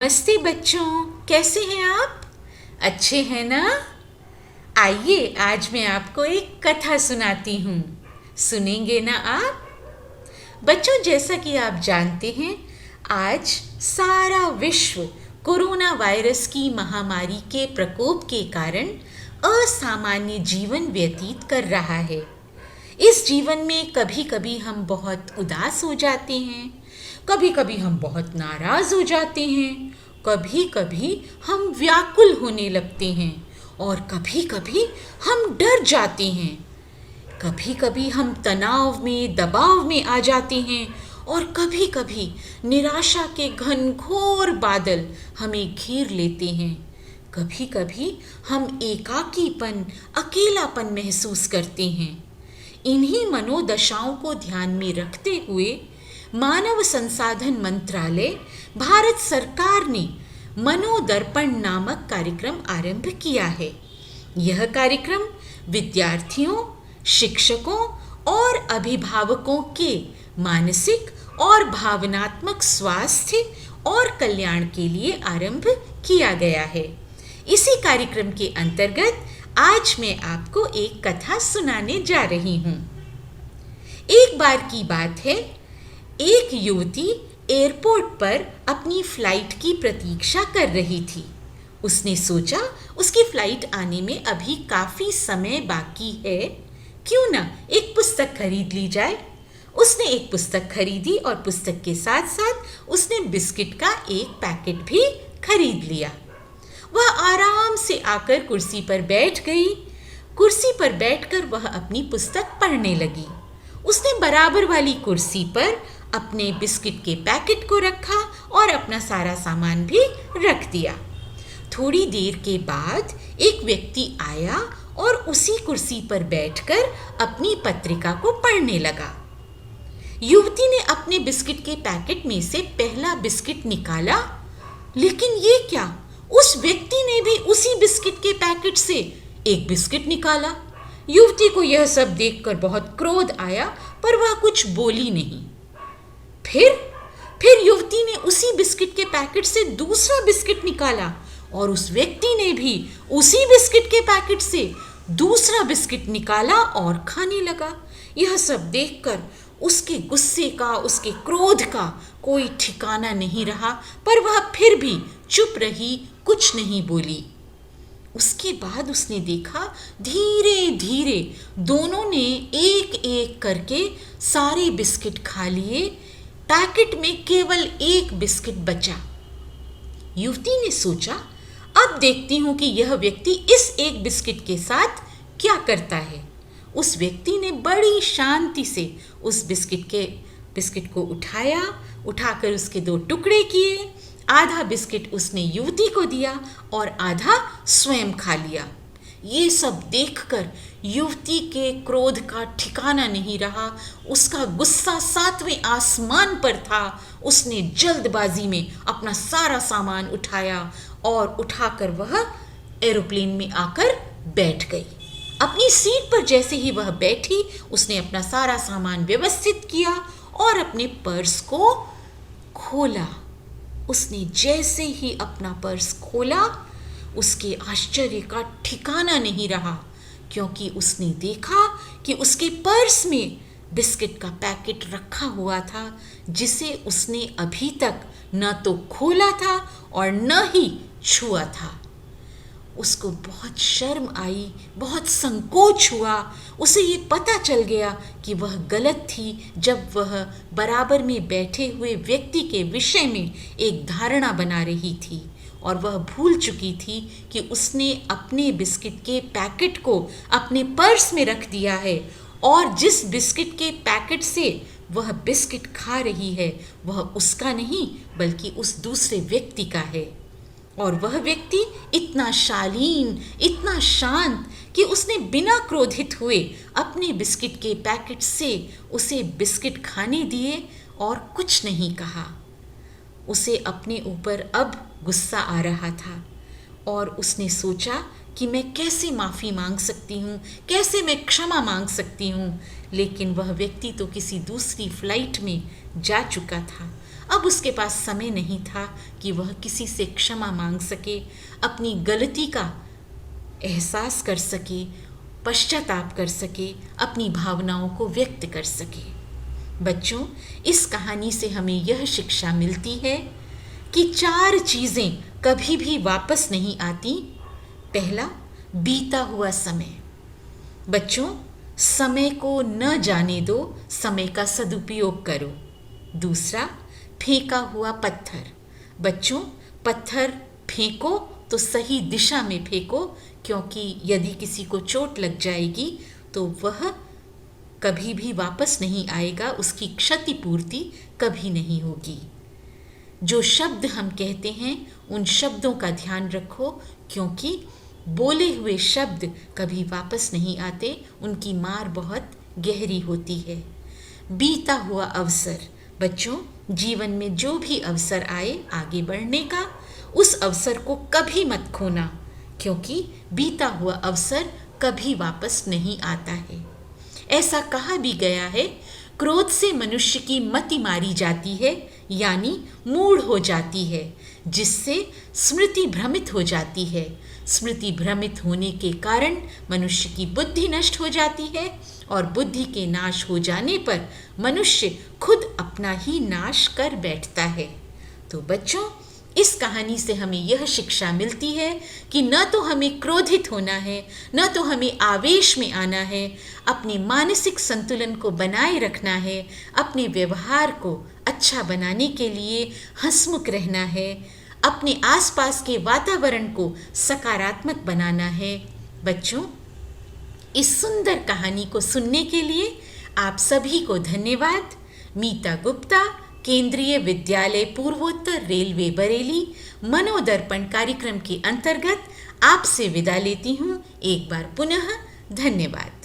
नमस्ते बच्चों, कैसे हैं आप? अच्छे हैं ना? आइए आज मैं आपको एक कथा सुनाती हूँ। सुनेंगे ना आप? बच्चों, जैसा कि आप जानते हैं, आज सारा विश्व कोरोना वायरस की महामारी के प्रकोप के कारण असामान्य जीवन व्यतीत कर रहा है। इस जीवन में कभी कभी हम बहुत उदास हो जाते हैं, कभी कभी हम बहुत नाराज हो जाते हैं, कभी कभी हम व्याकुल होने लगते हैं और कभी कभी हम डर जाते हैं। कभी कभी हम तनाव में, दबाव में आ जाते हैं और कभी कभी निराशा के घनघोर बादल हमें घेर लेते हैं। कभी कभी हम एकाकीपन, अकेलापन महसूस करते हैं। इन्हीं मनोदशाओं को ध्यान में रखते हुए मानव संसाधन मंत्रालय, भारत सरकार ने मनोदर्पण नामक कार्यक्रम आरंभ किया है। यह कार्यक्रम विद्यार्थियों, शिक्षकों और अभिभावकों के मानसिक और भावनात्मक स्वास्थ्य और कल्याण के लिए आरंभ किया गया है। इसी कार्यक्रम के अंतर्गत आज मैं आपको एक कथा सुनाने जा रही हूँ। एक बार की बात है, एक युवती एयरपोर्ट पर अपनी फ्लाइट की प्रतीक्षा कर रही थी। उसने सोचा उसकी फ्लाइट आने में अभी काफ़ी समय बाकी है, क्यों ना एक पुस्तक खरीद ली जाए। उसने एक पुस्तक खरीदी और पुस्तक के साथ साथ उसने बिस्किट का एक पैकेट भी खरीद लिया। वह आराम से आकर कुर्सी पर बैठ गई। कुर्सी पर बैठकर वह अपनी पुस्तक पढ़ने लगी। उसने बराबर वाली कुर्सी पर अपने बिस्किट के पैकेट को रखा और अपना सारा सामान भी रख दिया। थोड़ी देर के बाद एक व्यक्ति आया और उसी कुर्सी पर बैठकर अपनी पत्रिका को पढ़ने लगा। युवती ने अपने बिस्किट के पैकेट में से पहला बिस्किट निकाला, लेकिन ये क्या, उस व्यक्ति ने भी उसी बिस्किट के पैकेट से एक बिस्किट निकाला। युवती को यह सब देखकर बहुत क्रोध आया, पर वह कुछ बोली नहीं। फिर युवती ने उसी बिस्किट के पैकेट से दूसरा बिस्किट निकाला और उस व्यक्ति ने भी उसी बिस्किट के पैकेट से दूसरा बिस्किट निकाला और खाने लगा। यह सब देखकर उसके गुस्से का, उसके क्रोध का कोई ठिकाना नहीं रहा, पर वह फिर भी चुप रही, कुछ नहीं बोली। उसके बाद उसने देखा धीरे धीरे दोनों ने एक एक करके सारे बिस्किट खा लिए। पैकेट में केवल एक बिस्किट बचा। युवती ने सोचा, अब देखती हूं कि यह व्यक्ति इस एक बिस्किट के साथ क्या करता है। उस व्यक्ति ने बड़ी शांति से उस बिस्किट को उठाकर उसके दो टुकड़े किए। आधा बिस्किट उसने युवती को दिया और आधा स्वयं खा लिया। ये सब देखकर युवती के क्रोध का ठिकाना नहीं रहा। उसका गुस्सा 7वें आसमान पर था। उसने जल्दबाजी में अपना सारा सामान उठाया और उठाकर वह एरोप्लेन में आकर बैठ गई। अपनी सीट पर जैसे ही वह बैठी, उसने अपना सारा सामान व्यवस्थित किया और अपने पर्स को खोला। उसने जैसे ही अपना पर्स खोला, उसके आश्चर्य का ठिकाना नहीं रहा, क्योंकि उसने देखा कि उसके पर्स में बिस्किट का पैकेट रखा हुआ था, जिसे उसने अभी तक न तो खोला था और न ही छुआ था। उसको बहुत शर्म आई, बहुत संकोच हुआ। उसे ये पता चल गया कि वह गलत थी जब वह बराबर में बैठे हुए व्यक्ति के विषय में एक धारणा बना रही थी, और वह भूल चुकी थी कि उसने अपने बिस्किट के पैकेट को अपने पर्स में रख दिया है, और जिस बिस्किट के पैकेट से वह बिस्किट खा रही है वह उसका नहीं बल्कि उस दूसरे व्यक्ति का है। और वह व्यक्ति इतना शालीन, इतना शांत कि उसने बिना क्रोधित हुए अपने बिस्किट के पैकेट से उसे बिस्किट खाने दिए और कुछ नहीं कहा। उसे अपने ऊपर अब गुस्सा आ रहा था और उसने सोचा कि मैं कैसे माफ़ी मांग सकती हूँ, कैसे मैं क्षमा मांग सकती हूँ। लेकिन वह व्यक्ति तो किसी दूसरी फ्लाइट में जा चुका था। अब उसके पास समय नहीं था कि वह किसी से क्षमा मांग सके, अपनी गलती का एहसास कर सके, पश्चाताप कर सके, अपनी भावनाओं को व्यक्त कर सके। बच्चों, इस कहानी से हमें यह शिक्षा मिलती है कि 4 चीज़ें कभी भी वापस नहीं आती। पहला, बीता हुआ समय। बच्चों, समय को न जाने दो, समय का सदुपयोग करो। दूसरा, फेंका हुआ पत्थर। बच्चों, पत्थर फेंको तो सही दिशा में फेंको, क्योंकि यदि किसी को चोट लग जाएगी तो वह कभी भी वापस नहीं आएगा, उसकी क्षतिपूर्ति कभी नहीं होगी। जो शब्द हम कहते हैं उन शब्दों का ध्यान रखो, क्योंकि बोले हुए शब्द कभी वापस नहीं आते, उनकी मार बहुत गहरी होती है। बीता हुआ अवसर। बच्चों, जीवन में जो भी अवसर आए आगे बढ़ने का, उस अवसर को कभी मत खोना, क्योंकि बीता हुआ अवसर कभी वापस नहीं आता है। ऐसा कहा भी गया है, क्रोध से मनुष्य की मति मारी जाती है, यानी मूढ़ हो जाती है, जिससे स्मृति भ्रमित हो जाती है। स्मृति भ्रमित होने के कारण मनुष्य की बुद्धि नष्ट हो जाती है, और बुद्धि के नाश हो जाने पर मनुष्य खुद अपना ही नाश कर बैठता है। तो बच्चों, इस कहानी से हमें यह शिक्षा मिलती है कि न तो हमें क्रोधित होना है, न तो हमें आवेश में आना है। अपने मानसिक संतुलन को बनाए रखना है, अपने व्यवहार को अच्छा बनाने के लिए हंसमुख रहना है, अपने आसपास के वातावरण को सकारात्मक बनाना है। बच्चों, इस सुंदर कहानी को सुनने के लिए आप सभी को धन्यवाद। मीता गुप्ता, केंद्रीय विद्यालय पूर्वोत्तर रेलवे बरेली, मनोदर्पण कार्यक्रम के अंतर्गत आपसे विदा लेती हूँ। एक बार पुनः धन्यवाद।